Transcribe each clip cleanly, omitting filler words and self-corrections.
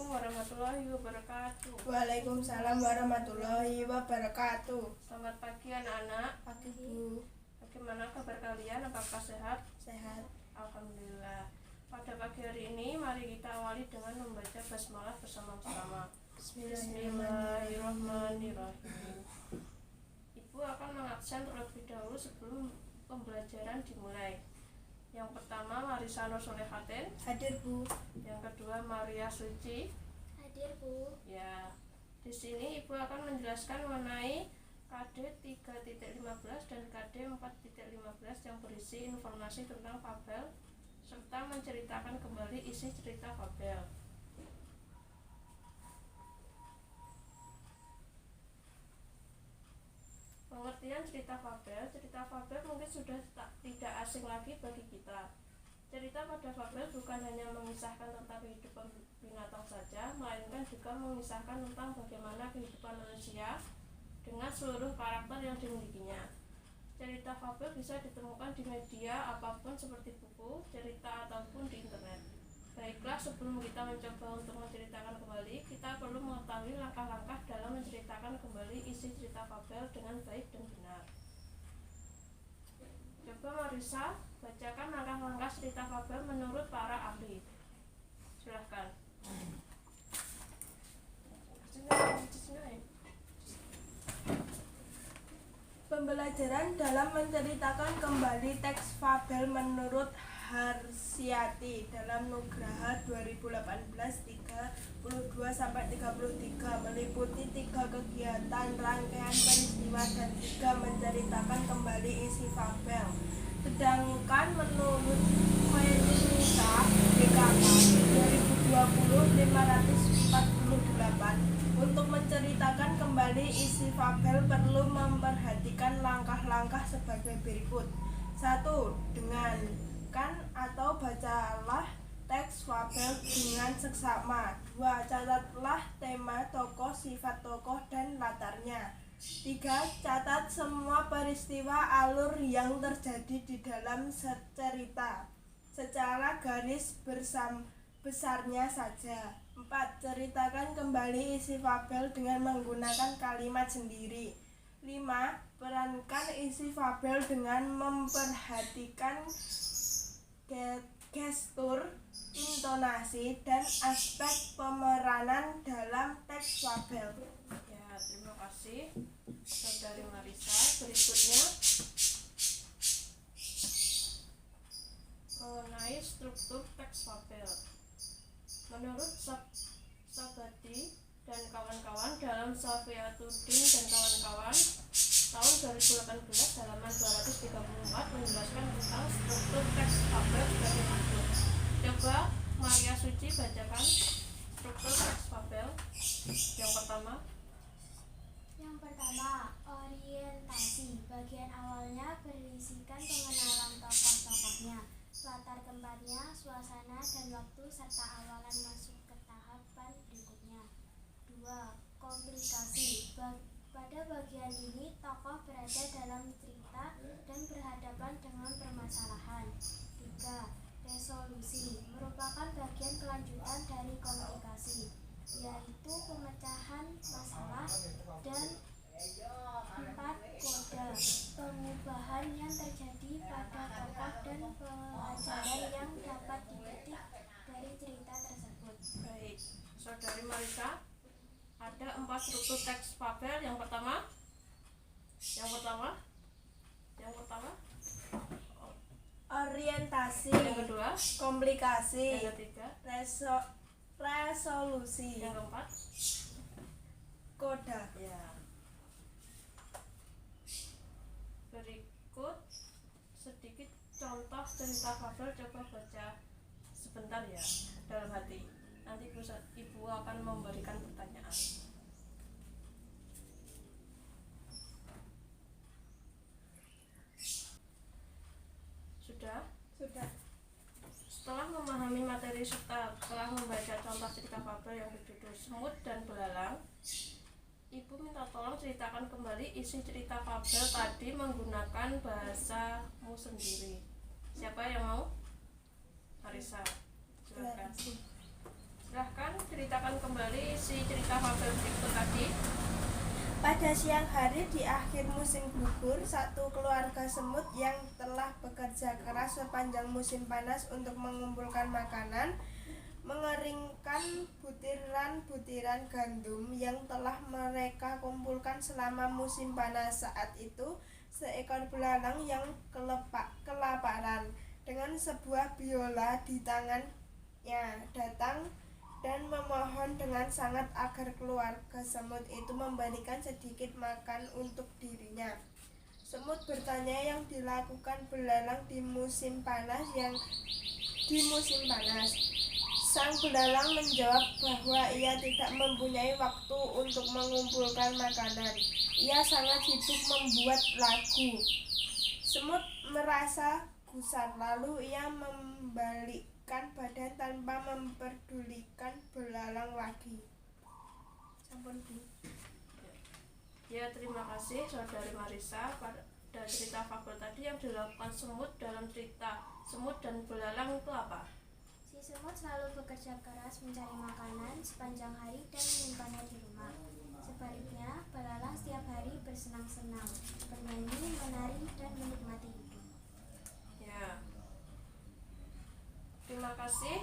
warahmatullahi wabarakatuh. Waalaikumsalam warahmatullahi wabarakatuh. Selamat pagi anak-anak. Pagi Bu. Bagaimana kabar kalian? Apakah sehat? Sehat. Alhamdulillah. Pada pagi hari ini mari kita awali dengan membaca basmalah bersama-sama. Bismillahirrahmanirrahim. Ibu akan mengabsen terlebih dahulu sebelum pembelajaran dimulai. Yang pertama Marisa Nur Solehatin. Hadir Bu. Yang kedua Maria Suci. Hadir Bu. Ya, di sini Ibu akan menjelaskan mengenai KD 3.15 dan KD 4.15 yang berisi informasi tentang fabel serta menceritakan kembali isi cerita fabel. Pengertian cerita fabel mungkin sudah tidak asing lagi bagi kita. Cerita pada fabel bukan hanya mengisahkan tentang kehidupan binatang saja, melainkan juga mengisahkan tentang bagaimana kehidupan manusia dengan seluruh karakter yang dimilikinya. Cerita fabel bisa ditemukan di media apapun seperti buku, cerita, ataupun di internet. Baiklah, sebelum kita mencoba untuk menceritakan kembali, kita perlu mengetahui langkah-langkah dalam menceritakan kembali isi cerita fabel dengan baik dan benar. Coba Marisa, bacakan langkah-langkah cerita fabel menurut para ahli. Silahkan. Pembelajaran dalam menceritakan kembali teks fabel menurut Harsiati dalam Nugraha 2018-32-33 meliputi 3 kegiatan, rangkaian peristiwa, dan 3 menceritakan kembali isi fabel. Sedangkan menurut Felinisa DKK 2020-548 untuk menceritakan kembali isi fabel perlu memperhatikan langkah-langkah sebagai berikut. 1. Dengarkan atau bacalah teks fabel dengan seksama. 2. Catatlah tema tokoh, sifat tokoh, dan latarnya. 3. Catat semua peristiwa alur yang terjadi di dalam cerita secara garis besarnya saja. 4. Ceritakan kembali isi fabel dengan menggunakan kalimat sendiri. 5. Perankan isi fabel dengan memperhatikan gestur, intonasi, dan aspek pemeranan dalam teks fabel. Ya, terima kasih Saudari Marisa. Berikutnya mengenai struktur teks fabel. Menurut Sabadi dan kawan-kawan dalam Safiatuddin dan kawan-kawan tahun 2018 halaman 234 menjelaskan tentang struktur teks fabel sebagai berikut. Coba Maria Suci bacakan struktur teks fabel. Yang pertama, orientasi. Bagian awalnya berisikan pengenalan tokoh-tokohnya, latar tempatnya, suasana dan waktu, serta awalan masuk ke tahapan berikutnya. 2. Komplikasi. Pada bagian ini, tokoh berada dalam cerita dan berhadapan dengan permasalahan. 3. Resolusi. Merupakan bagian kelanjutan dari komplikasi, yaitu pemecahan masalah. Dan 4. Koda. Pengubahan yang terjadi pada tokoh dan pelajaran yang dapat dipetik dari cerita tersebut. baik, Saudari Marisa, ada 4 struktur teks fabel. Yang pertama, Orientasi. yang kedua, Komplikasi. yang ketiga, Resolusi. yang keempat. Koda. Ya. Berikut sedikit contoh cerita fabel. Coba baca sebentar ya dalam hati. Nanti Ibu akan memberikan pertanyaan. Sudah? Sudah. Setelah memahami materi serta telah membaca contoh cerita fabel yang berjudul Semut dan Belalang, Ibu minta tolong ceritakan kembali isi cerita fabel tadi menggunakan bahasamu sendiri. Siapa yang mau? Marisa, silakan. Silahkan ceritakan kembali isi cerita fabel berikut tadi. Pada siang hari di akhir musim gugur, satu keluarga semut yang telah bekerja keras sepanjang musim panas untuk mengumpulkan makanan, mengeringkan butiran-butiran gandum yang telah mereka kumpulkan selama musim panas. Saat itu, seekor belalang yang kelaparan dengan sebuah biola di tangannya datang dan memohon dengan sangat agar keluarga semut itu memberikan sedikit makan untuk dirinya. Semut bertanya yang dilakukan belalang di musim panas. Sang belalang menjawab bahwa ia tidak mempunyai waktu untuk mengumpulkan makanan. Ia sangat sibuk membuat lagu. Semut merasa gusar, lalu ia membalikkan badan tanpa memperdulikan belalang lagi. Sampun, Bu. Ya, terima kasih Saudari Marisa pada cerita fabel tadi. Yang dilakukan semut dalam cerita semut dan belalang itu apa? Si semut selalu bekerja keras mencari makanan sepanjang hari dan menyimpannya di rumah. Sebaliknya, belalang setiap hari bersenang-senang, bernyanyi, menari, dan menikmati hidup. Ya, terima kasih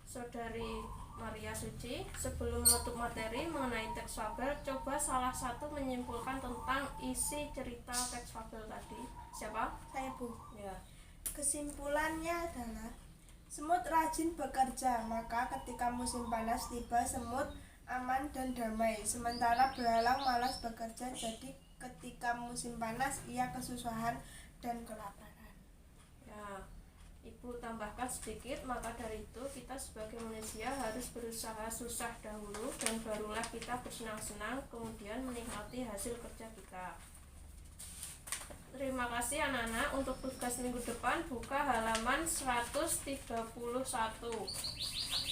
Saudari Maria Suci. Sebelum menutup materi mengenai teks fabel, coba salah satu menyimpulkan tentang isi cerita teks fabel tadi. Siapa? Saya, Bu. Ya. Kesimpulannya adalah semut rajin bekerja, maka ketika musim panas tiba semut aman dan damai. Sementara belalang malas bekerja, jadi ketika musim panas ia kesusahan dan kelaparan. Ya, Ibu tambahkan sedikit, maka dari itu kita sebagai manusia harus berusaha susah dahulu dan barulah kita bersenang-senang, kemudian menikmati hasil kerja kita. Terima kasih anak-anak. Untuk tugas minggu depan buka halaman 131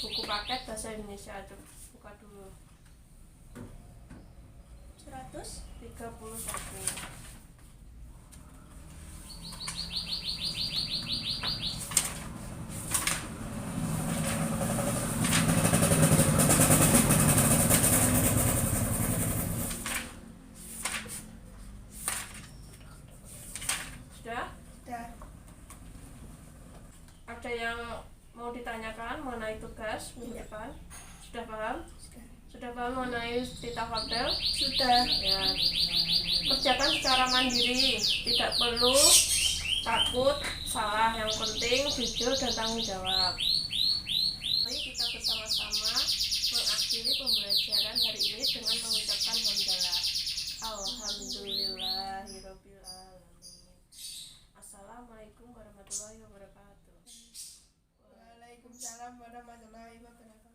buku paket bahasa Indonesia. Coba buka dulu 131. Sudah? Dan Ada yang mau ditanyakan mengenai tugas minggu depan? Sudah paham? Sudah paham mengenai cerita fabel? sudah. Ya, kerjakan secara mandiri, tidak perlu takut salah, yang penting jujur dan tanggung jawab. Mari kita bersama-sama mengakhiri pembelajaran hari ini dengan mengucapkan hamdalah. Alhamdulillahirabbil alamin. Assalamualaikum warahmatullahi wabarakatuh. Waalaikumsalam warahmatullahi wabarakatuh.